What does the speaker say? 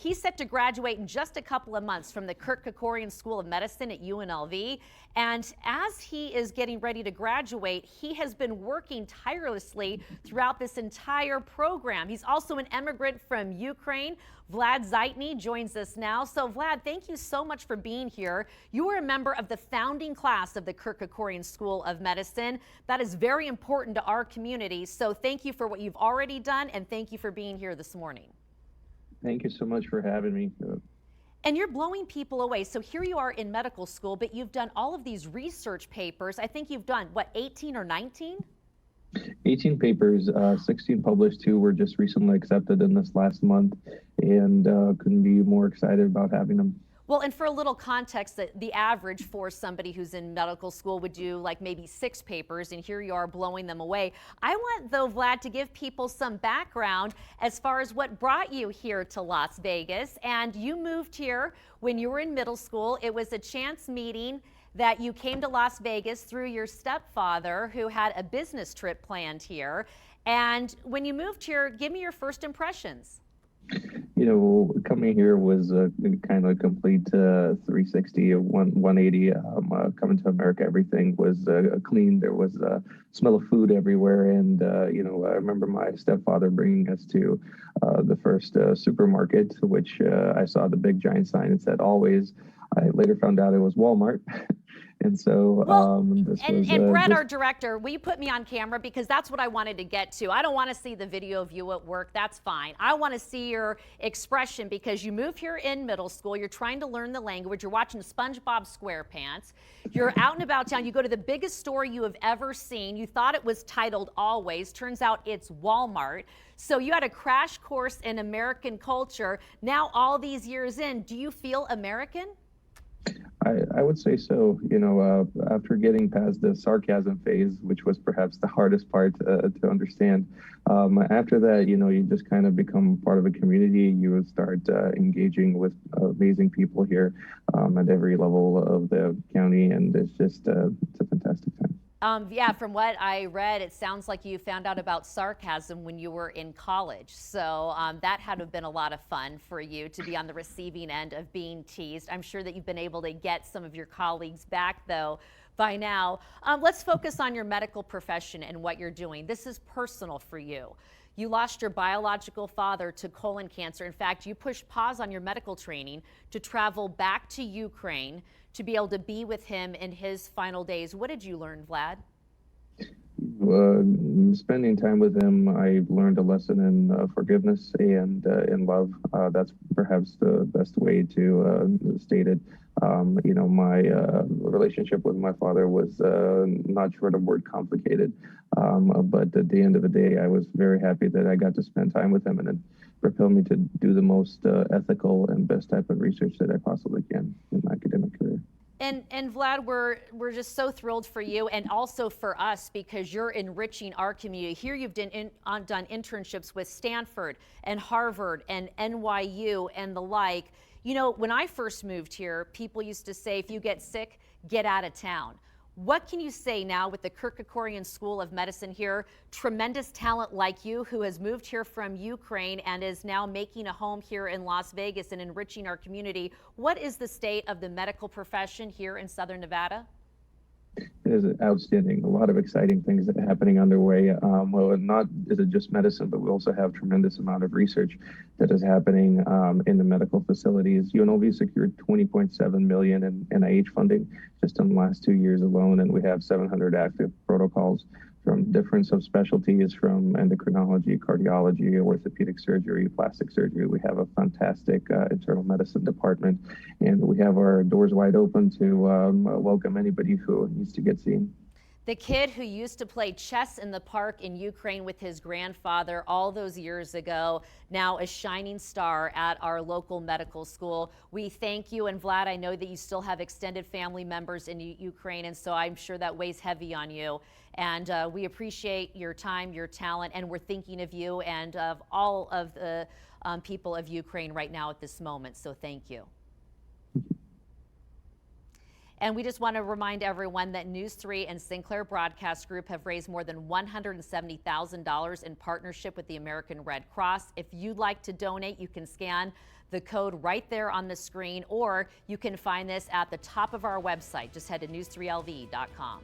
he's set to graduate in just a couple of months from the Kerkorian School of Medicine at UNLV. And as he is getting ready to graduate, he has been working tirelessly throughout this entire program. He's also an immigrant from Ukraine. Vlad Zhitny joins us now. So Vlad, thank you so much for being here. You are a member of the founding class of the Kerkorian School of Medicine. That is very important to our community. So thank you for what you've already done, and thank you for being here this morning. Thank you so much for having me. And you're blowing people away. So here you are in medical school, but you've done all of these research papers. I think you've done, what, 18 or 19? 18 papers, 16 published, 2 were just recently accepted in this last month, and couldn't be more excited about having them. Well, and for a little context, the average for somebody who's in medical school would do like maybe 6 papers, and here you are blowing them away. I want, though, Vlad, to give people some background as far as what brought you here to Las Vegas. And you moved here when you were in middle school. It was a chance meeting that you came to Las Vegas through your stepfather, who had a business trip planned here. And when you moved here, give me your first impressions. You know, coming here was a kind of a complete 360, 180. Coming to America, everything was clean. There was a smell of food everywhere. And, you know, I remember my stepfather bringing us to the first supermarket, which I saw the big giant sign that said always. I later found out it was Walmart. And so and Brett, our director, will you put me on camera? Because that's what I wanted to get to. I don't want to see the video of you at work. That's fine. I want to see your expression, because you moved here in middle school. You're trying to learn the language. You're watching SpongeBob SquarePants. You're out and about town. You go to the biggest store you have ever seen. You thought it was titled Always. Turns out it's Walmart. So you had a crash course in American culture. Now, all these years in, do you feel American? I would say so. You know, after getting past the sarcasm phase, which was perhaps the hardest part to understand, after that, you know, you just kind of become part of a community. You would start engaging with amazing people here at every level of the county, and it's just it's a fantastic time. Yeah, from what I read, it sounds like you found out about sarcasm when you were in college. So that had to have been a lot of fun for you to be on the receiving end of being teased. I'm sure that you've been able to get some of your colleagues back, though, by now. Let's focus on your medical profession and what you're doing. This is personal for you. You lost your biological father to colon cancer. In fact, you pushed pause on your medical training to travel back to Ukraine to be able to be with him in his final days. What did you learn, Vlad? Spending time with him, I learned a lesson in forgiveness and in love. That's perhaps the best way to state it. You know, my relationship with my father was not short of word complicated. But at the end of the day, I was very happy that I got to spend time with him, and it propelled me to do the most ethical and best type of research that I possibly can in my academic career. And Vlad, we're just so thrilled for you, and also for us, because you're enriching our community. Here you've done internships with Stanford and Harvard and NYU and the like. You know, when I first moved here, people used to say, if you get sick, get out of town. What can you say now with the Kerkorian School of Medicine here? Tremendous talent like you, who has moved here from Ukraine and is now making a home here in Las Vegas and enriching our community. What is the state of the medical profession here in Southern Nevada? It is outstanding. A lot of exciting things that are happening underway. Well, not is it just medicine, but we also have tremendous amount of research that is happening in the medical facilities. UNLV secured $20.7 million in NIH funding just in the last 2 years alone, and we have 700 active protocols from different subspecialties, from endocrinology, cardiology, orthopedic surgery, plastic surgery. We have a fantastic internal medicine department, and we have our doors wide open to welcome anybody who needs to get seen. The kid who used to play chess in the park in Ukraine with his grandfather all those years ago, now a shining star at our local medical school. We thank you. And Vlad, I know that you still have extended family members in Ukraine, and so I'm sure that weighs heavy on you. And we appreciate your time, your talent, and we're thinking of you and of all of the people of Ukraine right now at this moment. So thank you. And we just want to remind everyone that News 3 and Sinclair Broadcast Group have raised more than $170,000 in partnership with the American Red Cross. If you'd like to donate, you can scan the code right there on the screen, or you can find this at the top of our website. Just head to news3lv.com.